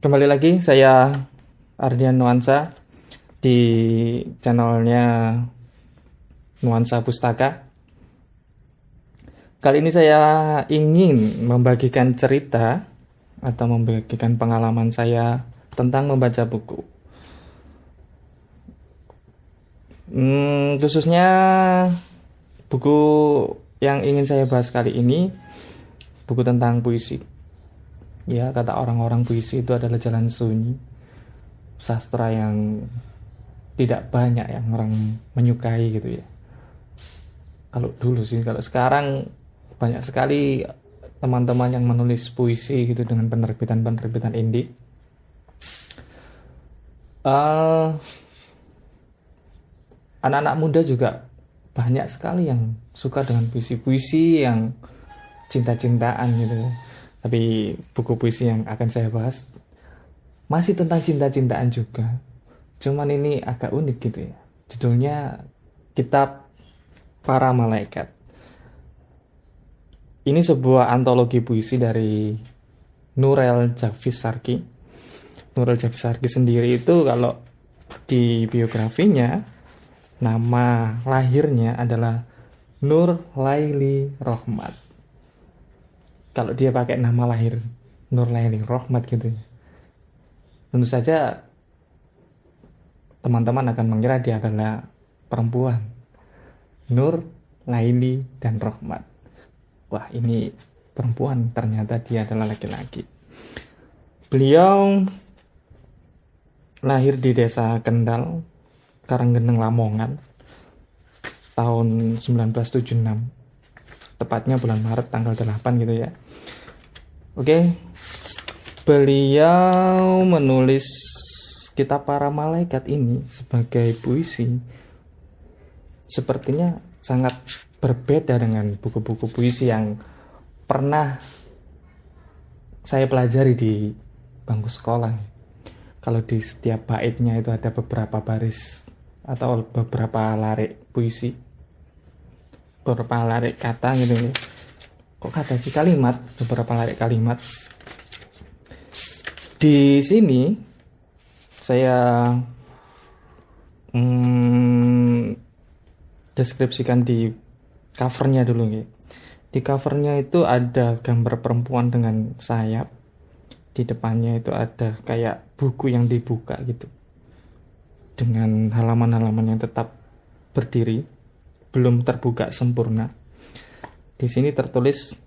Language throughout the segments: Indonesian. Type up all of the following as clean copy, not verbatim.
Kembali lagi saya Ardian Nuansa di channelnya Nuansa Pustaka. Kali ini saya ingin membagikan cerita atau membagikan pengalaman saya tentang membaca buku. Khususnya buku yang ingin saya bahas kali ini buku tentang puisi. Ya, kata orang-orang puisi itu adalah jalan sunyi, sastra yang tidak banyak yang orang menyukai gitu ya. Kalau dulu sih, kalau sekarang banyak sekali teman-teman yang menulis puisi gitu dengan penerbitan-penerbitan indie. Anak-anak muda juga banyak sekali yang suka dengan puisi-puisi yang cinta-cintaan gitu ya. Tapi buku puisi yang akan saya bahas masih tentang cinta-cintaan juga. Cuman ini agak unik gitu ya. Judulnya Kitab Para Malaikat. Ini sebuah antologi puisi dari Nurel Javis Sarki. Nurel Javis Sarki sendiri itu kalau di biografinya, nama lahirnya adalah Nur Laili Rohmat. Kalau dia pakai nama lahir Nur Laili Rohmat gitu ya, tentu saja teman-teman akan mengira dia adalah perempuan. Nur, Laili, dan Rohmat. Wah, ini perempuan, ternyata dia adalah laki-laki. Beliau lahir di desa Kendal, Karanggeneng, Lamongan, tahun 1976. Tepatnya bulan Maret tanggal 8 gitu ya. Oke. Beliau menulis Kitab Para Malaikat ini sebagai puisi. Sepertinya sangat berbeda dengan buku-buku puisi yang pernah saya pelajari di bangku sekolah. Kalau di setiap baitnya itu ada beberapa baris atau beberapa larik puisi, beberapa larik kata gitu ya. Kok kata sih, kalimat, beberapa larik kalimat. Di sini saya deskripsikan di covernya dulu ya. Di covernya itu ada gambar perempuan dengan sayap. Di depannya itu ada kayak buku yang dibuka gitu, dengan halaman-halaman yang tetap berdiri, belum terbuka sempurna. Di sini tertulis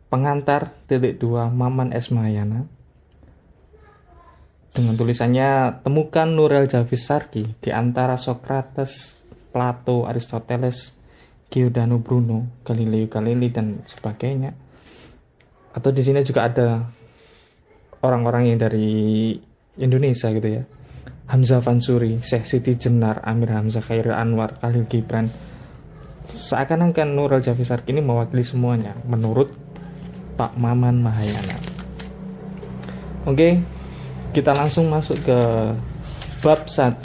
pengantar _2 Maman S. Mahayana. Dengan tulisannya, temukan Nurel Javis Sarki di antara Socrates, Plato, Aristoteles, Giordano Bruno, Galileo Galilei, dan sebagainya. Atau di sini juga ada orang-orang yang dari Indonesia gitu ya. Hamzah Fansuri, Syekh Siti Jenar, Amir Hamzah, Khairil Anwar, Khalil Gibran. Seakan-akan Nurel Javis Sarki ini mewakili semuanya menurut Pak Maman Mahayana. Oke, kita langsung masuk ke bab 1.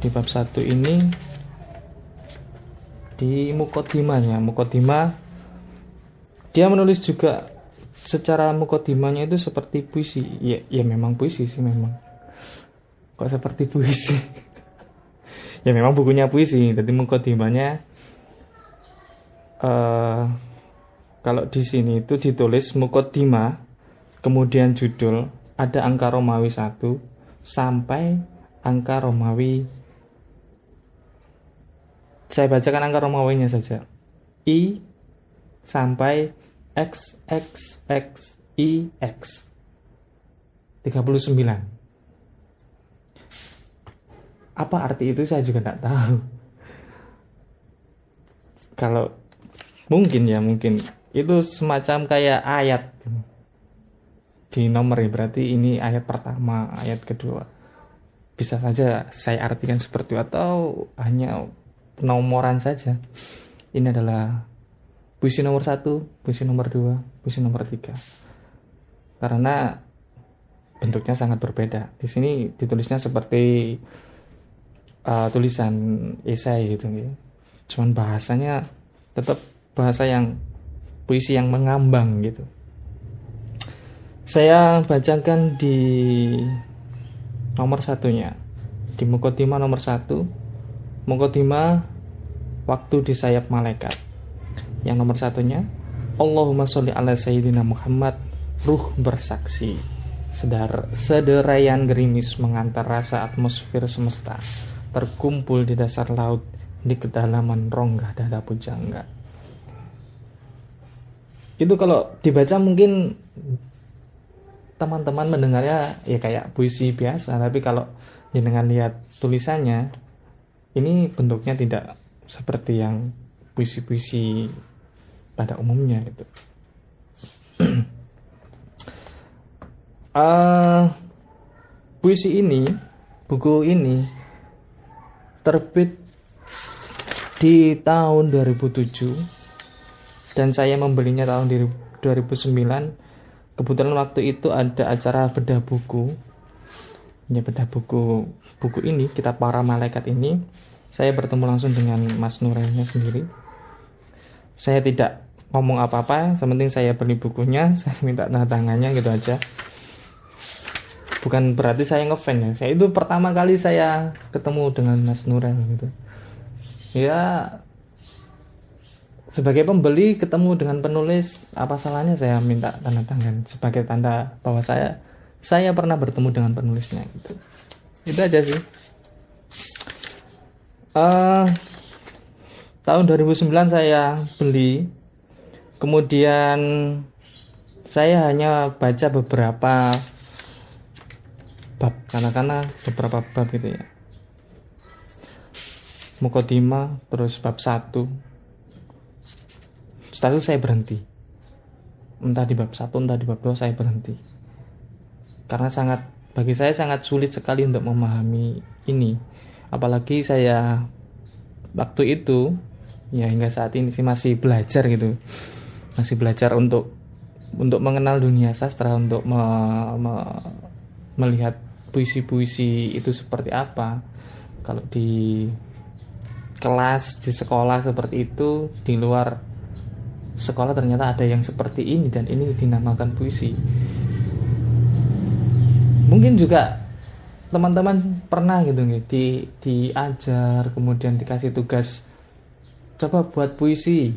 Di bab 1 ini, di mukodimanya, dia menulis juga secara mukodimanya itu seperti puisi. Ya memang puisi sih memang. Kok seperti puisi? Ya memang bukunya puisi, tapi mukodimanya kalau di sini itu ditulis mukodimah, kemudian judul, ada angka Romawi 1 sampai angka Romawi, saya bacakan angka Romawinya saja, I sampai XXXIX 39. Apa arti itu saya juga tidak tahu. Kalau mungkin itu semacam kayak ayat di nomor ya, berarti ini ayat pertama, ayat kedua. Bisa saja saya artikan seperti itu, atau hanya penomoran saja. Ini adalah puisi nomor 1, puisi nomor 2, puisi nomor 3. Karena bentuknya sangat berbeda. Di sini ditulisnya seperti tulisan esai gitu ya. Cuman bahasanya tetap bahasa yang puisi yang mengambang gitu. Saya bacakan di nomor satunya, di Muqaddimah nomor 1, Muqaddimah waktu di sayap malaikat. Yang nomor satunya, Allahumma sholli ala Sayyidina Muhammad, ruh bersaksi, sederaian gerimis mengantar rasa atmosfer semesta terkumpul di dasar laut di kedalaman rongga dada pujangga. Itu kalau dibaca mungkin teman-teman mendengarnya ya kayak puisi biasa, tapi kalau dengan lihat tulisannya, ini bentuknya tidak seperti yang puisi-puisi pada umumnya itu. Puisi ini, buku ini terbit di tahun 2007 dan saya membelinya tahun 2009. Kebetulan waktu itu ada acara bedah buku. Ya, bedah buku ini, Kitab Para Malaikat ini, saya bertemu langsung dengan Mas Nurelnya sendiri. Saya tidak ngomong apa-apa, sementing saya beli bukunya, saya minta tanda tangannya gitu aja. Bukan berarti saya ngefan ya. Saya itu pertama kali saya ketemu dengan Mas Nurel gitu. Ya, sebagai pembeli ketemu dengan penulis, apa salahnya saya minta tanda tangan sebagai tanda bahwa saya pernah bertemu dengan penulisnya gitu. Itu aja sih. Tahun 2009 saya beli. Kemudian saya hanya baca beberapa bab, karena beberapa bab gitu ya. Muqaddimah, terus bab 1. Setelah itu saya berhenti. Entah di bab 1, entah di bab 2 saya berhenti. Karena bagi saya sangat sulit sekali untuk memahami ini. Apalagi saya waktu itu, ya hingga saat ini sih masih belajar gitu. Masih belajar untuk mengenal dunia sastra, untuk melihat puisi-puisi itu seperti apa. Kalau di kelas, di sekolah seperti itu, di luar sekolah ternyata ada yang seperti ini dan ini dinamakan puisi. Mungkin juga teman-teman pernah gitu diajar, kemudian dikasih tugas coba buat puisi.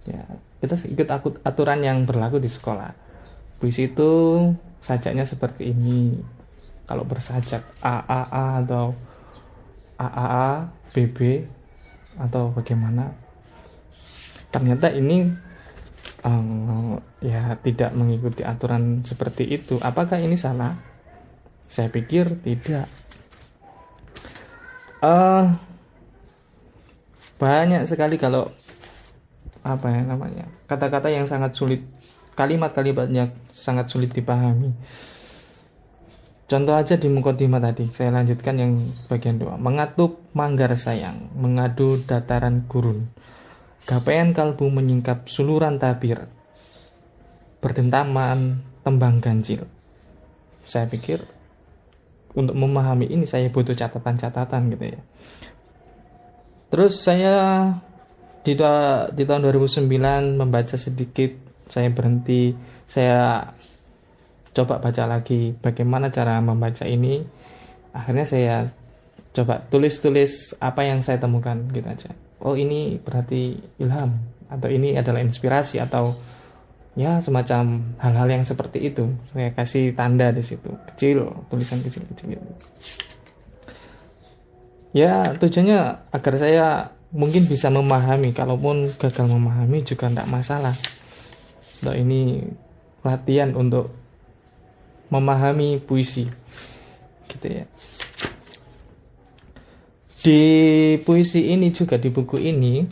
Ya, kita ikut aturan yang berlaku di sekolah. Puisi itu sajaknya seperti ini. Kalau bersajak AAA atau AAA, BB atau bagaimana. Ternyata ini ya tidak mengikuti aturan seperti itu. Apakah ini salah? Saya pikir tidak. Banyak sekali kalau kata-kata yang sangat sulit, kalimat-kalimat yang sangat sulit dipahami. Contoh aja di Muqaddimah tadi, saya lanjutkan yang bagian 2. Mengatup manggar sayang, mengadu dataran gurun, gapaian kalbu menyingkap suluran tabir, berdentaman tembang ganjil. Saya pikir untuk memahami ini saya butuh catatan-catatan gitu ya. Terus saya di tahun 2009 membaca sedikit, saya berhenti, saya coba baca lagi bagaimana cara membaca ini. Akhirnya saya coba tulis apa yang saya temukan gitu aja. Oh, ini berarti ilham, atau ini adalah inspirasi, atau ya semacam hal-hal yang seperti itu. Saya kasih tanda di situ, kecil, tulisan kecil-kecil gitu. Ya, tujuannya agar saya mungkin bisa memahami. Kalaupun gagal memahami juga tidak masalah. Nah, ini latihan untuk memahami puisi gitu ya. Di puisi ini juga, di buku ini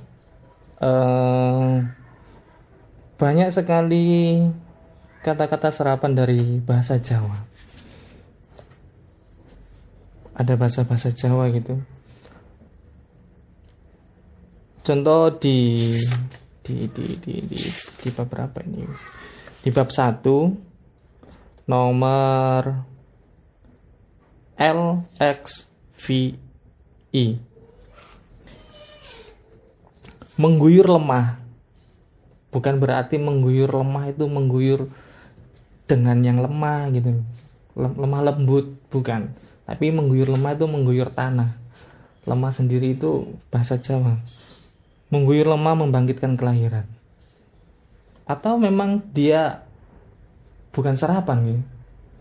banyak sekali kata-kata serapan dari bahasa Jawa. Ada bahasa-bahasa Jawa gitu. Contoh di bab berapa ini? Di bab 1 nomor LXVI. Mengguyur lemah. Bukan berarti mengguyur lemah itu mengguyur dengan yang lemah gitu. Lemah lembut bukan, tapi mengguyur lemah itu mengguyur tanah. Lemah sendiri itu bahasa Jawa. Mengguyur lemah membangkitkan kelahiran. Atau memang dia bukan serapan gitu.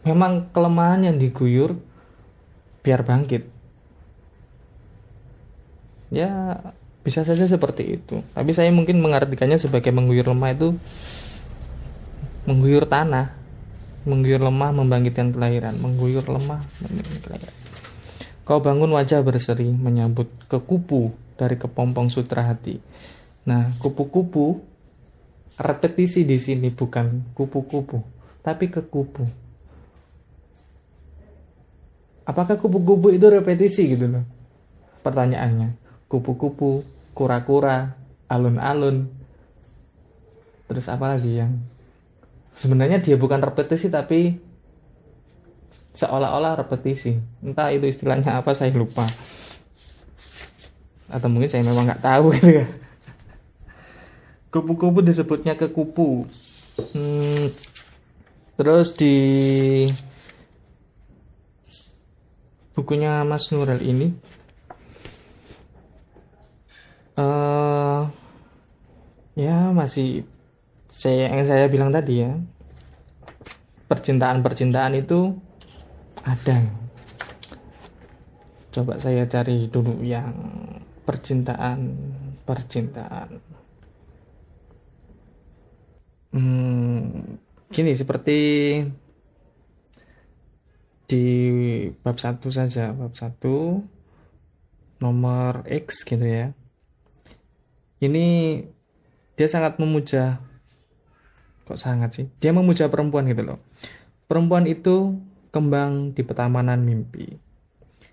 Memang kelemahan yang diguyur biar bangkit. Ya bisa saja seperti itu. Tapi saya mungkin mengartikannya sebagai mengguyur lemah itu mengguyur tanah. Mengguyur lemah membangkitkan kelahiran. Mengguyur lemah membangkitkan kelahiran. Kau bangun wajah berseri menyambut kekupu dari kepompong sutra hati. Nah, kupu-kupu repetisi di sini bukan kupu-kupu, tapi kekupu. Apakah kupu-kupu itu repetisi gitu loh? Pertanyaannya. Kupu-kupu, kura-kura, alun-alun. Terus apa lagi yang sebenarnya dia bukan repetisi tapi seolah-olah repetisi. Entah itu istilahnya apa, saya lupa. Atau mungkin saya memang nggak tahu gitu ya. Kupu-kupu disebutnya kekupu. Terus di bukunya Mas Nurel ini ya masih yang saya bilang tadi ya, percintaan itu ada. Coba saya cari dulu yang percintaan. Gini seperti di bab 1 saja, bab 1 nomor X gitu ya. Ini dia sangat memuja, kok sangat sih? Dia memuja perempuan gitu loh. Perempuan itu kembang di petamanan mimpi.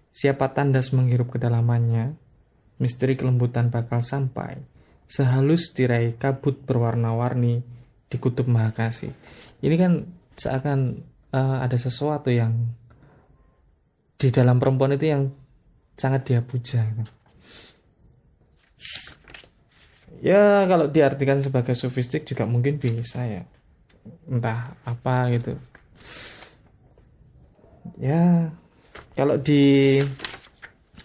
Siapa tandas menghirup kedalamannya, misteri kelembutan bakal sampai. Sehalus tirai kabut berwarna-warni di kutub Mahakasih. Ini kan seakan ada sesuatu yang di dalam perempuan itu yang sangat dia puja gitu. Ya kalau diartikan sebagai sofistik juga mungkin bisa ya, entah apa gitu ya. Kalau di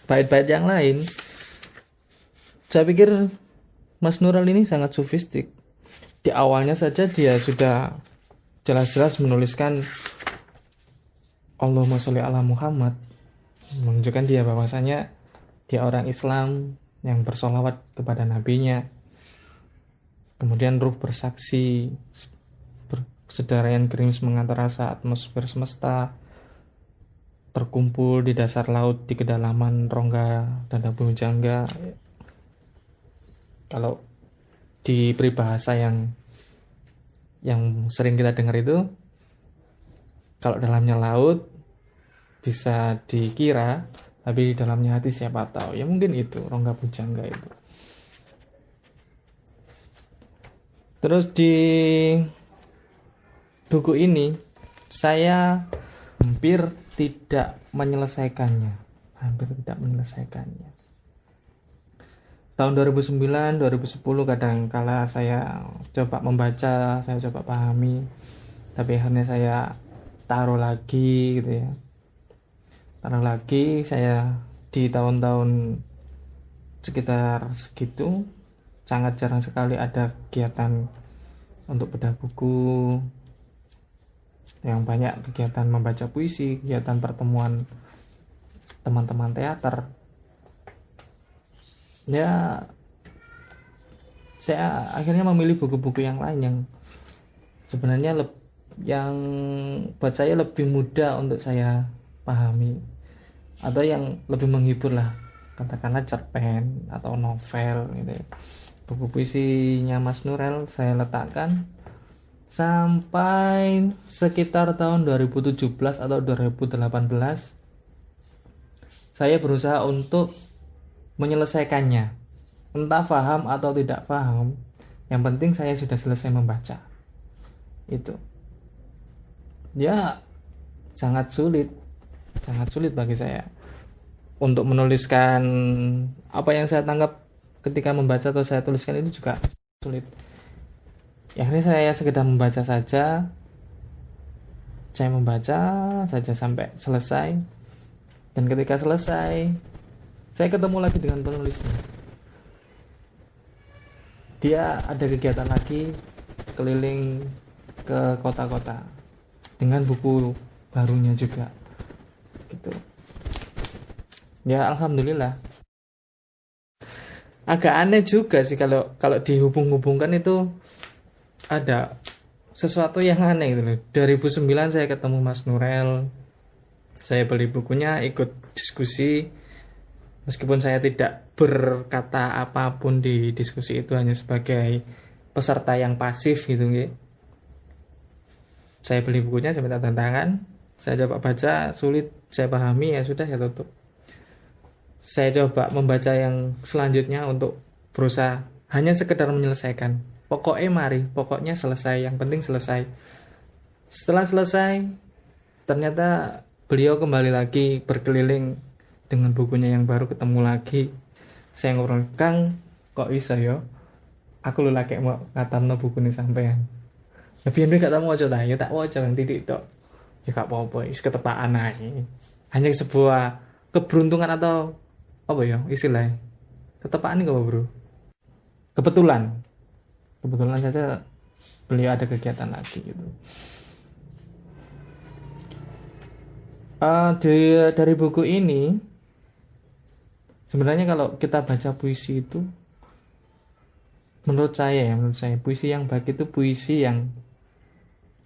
bait-bait yang lain saya pikir Mas Nurel ini sangat sofistik. Di awalnya saja dia sudah jelas-jelas menuliskan Allahumma sholli ala Muhammad, menunjukkan dia bahwasanya dia orang Islam yang bersolawat kepada nabinya. Kemudian ruh bersaksi, sedarayan gerimis mengantar rasa atmosfer semesta terkumpul di dasar laut di kedalaman rongga dada bujangga. Kalau di peribahasa yang sering kita dengar itu, kalau dalamnya laut bisa dikira, tapi di dalamnya hati siapa tahu. Ya mungkin itu rongga bujangga itu. Terus di buku ini saya hampir tidak menyelesaikannya. Tahun 2009, 2010 kadang kala saya coba membaca, saya coba pahami, tapi akhirnya saya taruh lagi gitu ya. Taruh lagi saya di tahun-tahun sekitar segitu. Sangat jarang sekali ada kegiatan untuk bedah buku. Yang banyak kegiatan membaca puisi, kegiatan pertemuan teman-teman teater. Ya, saya akhirnya memilih buku-buku yang lain yang sebenarnya yang buat saya lebih mudah untuk saya pahami, atau yang lebih menghibur lah, katakanlah cerpen atau novel gitu ya. Buku puisinya Mas Nurel saya letakkan sampai sekitar tahun 2017 atau 2018. Saya berusaha untuk menyelesaikannya, entah paham atau tidak paham, yang penting saya sudah selesai membaca. Itu ya sangat sulit bagi saya untuk menuliskan apa yang saya tangkap ketika membaca atau saya tuliskan. Itu juga sulit. Ya, akhirnya saya sekedar membaca saja, Saya membaca saja sampai selesai, dan ketika selesai saya ketemu lagi dengan penulisnya. Dia ada kegiatan lagi keliling ke kota-kota dengan buku barunya juga gitu. Ya alhamdulillah. Agak aneh juga sih kalau dihubung-hubungkan itu ada sesuatu yang aneh gitu loh. 2009 saya ketemu Mas Nurel, saya beli bukunya, ikut diskusi, meskipun saya tidak berkata apapun di diskusi itu, hanya sebagai peserta yang pasif gitu nggih. Saya beli bukunya, saya minta tantangan, saya coba baca, sulit saya pahami, ya sudah saya tutup. Saya coba membaca yang selanjutnya untuk berusaha hanya sekedar menyelesaikan. Pokoknya selesai, yang penting selesai. Setelah selesai, ternyata beliau kembali lagi berkeliling dengan bukunya yang baru, ketemu lagi. Saya ngobrol, "Kang, kok iso yo? Aku lu lagi mau ngatamno buku ini sampean. Lebih ini gak tahu waca ta, ya tak waca kan titik tok. Ya gak apa-apa, is ketepaan ae. Hanya sebuah keberuntungan atau apa ya istilahnya? Ketepaan ini apa, Bro? Kebetulan saja beliau ada kegiatan lagi gitu. Dari buku ini sebenarnya kalau kita baca puisi itu, menurut saya puisi yang baik itu puisi yang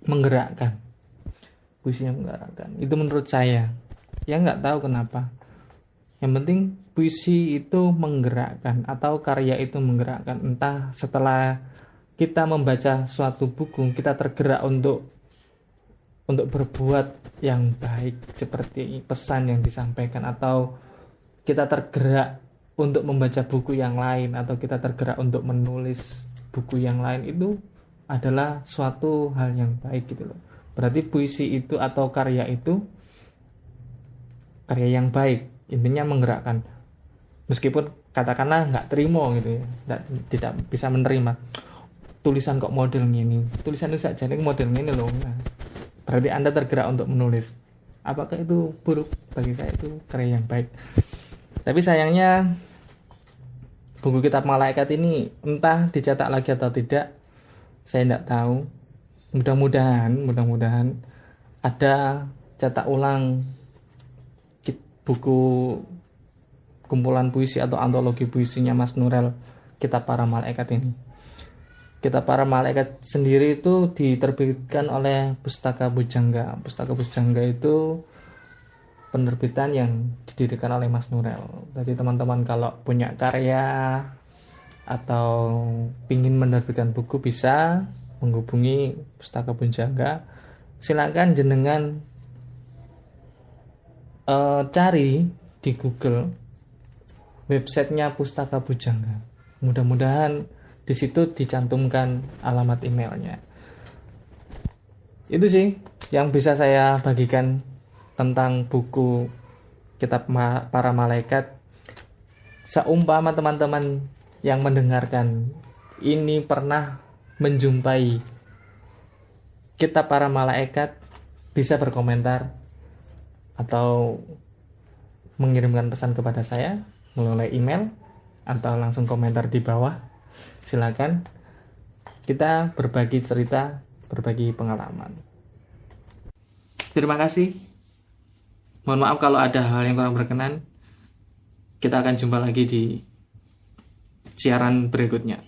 menggerakkan. Puisi yang menggerakkan itu menurut saya. Ya nggak tahu kenapa. Yang penting puisi itu menggerakkan atau karya itu menggerakkan. Entah setelah kita membaca suatu buku kita tergerak untuk berbuat yang baik seperti pesan yang disampaikan, atau kita tergerak untuk membaca buku yang lain, atau kita tergerak untuk menulis buku yang lain, itu adalah suatu hal yang baik gitu loh. Berarti puisi itu atau karya itu karya yang baik, intinya menggerakkan. Meskipun katakanlah nggak terima gitu ya, tidak bisa menerima tulisan kok model ini, tulisan itu saja ini model ini loh. Nah, berarti Anda tergerak untuk menulis. Apakah itu buruk? Bagi saya itu karya yang baik. Tapi sayangnya buku Kitab Malaikat ini entah dicetak lagi atau tidak, saya tidak tahu. Mudah-mudahan ada cetak ulang buku kumpulan puisi atau antologi puisinya Mas Nurel, Kitab Para Malaikat ini. Kitab Para Malaikat sendiri itu diterbitkan oleh Pustaka Bujangga. Pustaka Bujangga itu penerbitan yang didirikan oleh Mas Nurel. Jadi teman-teman kalau punya karya atau ingin menerbitkan buku bisa menghubungi Pustaka Bujangga. Silakan jenengan cari di Google websitenya Pustaka Bujangga. Mudah-mudahan di situ dicantumkan alamat emailnya. Itu sih yang bisa saya bagikan tentang buku Kitab Para Malaikat. Seumpama teman-teman yang mendengarkan ini pernah menjumpai Kitab Para Malaikat, bisa berkomentar atau mengirimkan pesan kepada saya melalui email atau langsung komentar di bawah. Silakan kita berbagi cerita, berbagi pengalaman. Terima kasih. Mohon maaf kalau ada hal yang kurang berkenan. Kita akan jumpa lagi di siaran berikutnya.